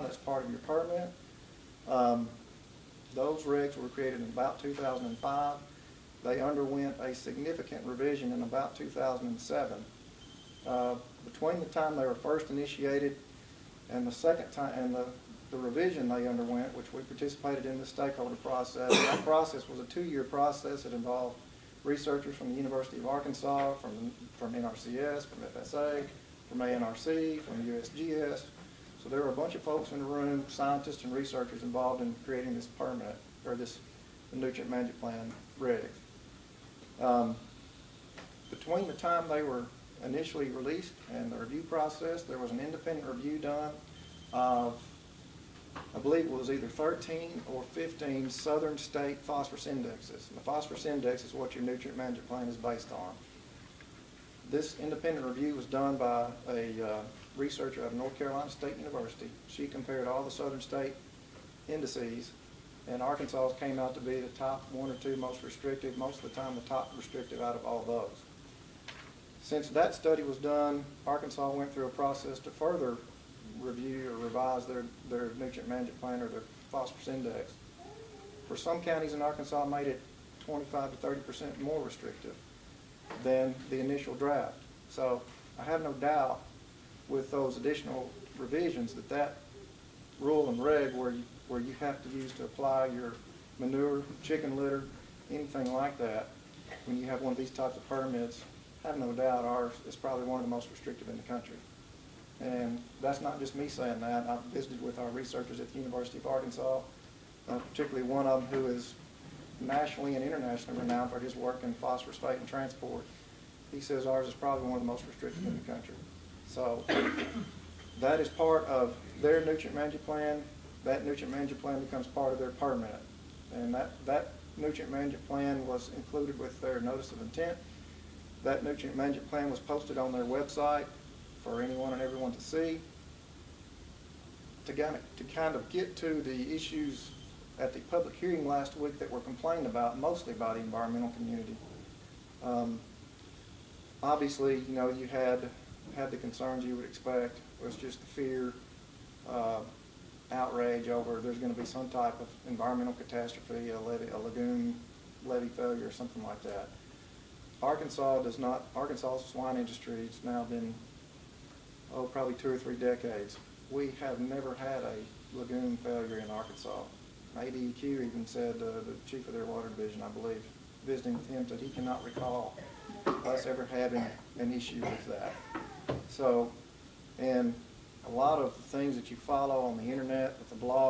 as part of your permit. Those rigs were created in about 2005. They underwent a significant revision in about 2007. Between the time they were first initiated and the second time, and the revision they underwent, which we participated in the stakeholder process, that process was a 2-year process. It involved researchers from the University of Arkansas, from NRCS, from FSA, from ANRC, from USGS. So there were a bunch of folks in the room, scientists and researchers involved in creating this permit, or the nutrient management plan rig. Between the time they were initially released and the review process, there was an independent review done of, I believe it was either 13 or 15 southern state phosphorus indexes. And the phosphorus index is what your nutrient management plan is based on. This independent review was done by a researcher out of North Carolina State University. She compared all the southern state indices, and Arkansas came out to be the top 1 or 2 most restrictive, most of the time the top restrictive out of all those. Since that study was done, Arkansas went through a process to further review or revise their nutrient management plan or their phosphorus index. For some counties in Arkansas, made it 25 to 30% more restrictive than the initial draft. So I have no doubt with those additional revisions that rule and reg where you have to use to apply your manure, chicken litter, anything like that, when you have one of these types of permits, I have no doubt ours is probably one of the most restrictive in the country. And that's not just me saying that. I've visited with our researchers at the University of Arkansas, particularly one of them who is nationally and internationally renowned for his work in phosphorus fate and transport. He says ours is probably one of the most restrictive in the country. So that is part of their nutrient management plan. That nutrient management plan becomes part of their permit. And that nutrient management plan was included with their notice of intent. That nutrient management plan was posted on their website for anyone and everyone to see. To kind of get to the issues at the public hearing last week that were complained about, mostly by the environmental community. Obviously, you know, you had the concerns you would expect. It was just the fear, outrage over there's going to be some type of environmental catastrophe, a lagoon levee failure or something like that. Arkansas's swine industry, it's now been, probably 2 or 3 decades. We have never had a lagoon failure in Arkansas. ADEQ even said, the chief of their water division, I believe, visiting with him, said he cannot recall us ever having an issue with that. So, and a lot of the things that you follow on the internet, with the blogs,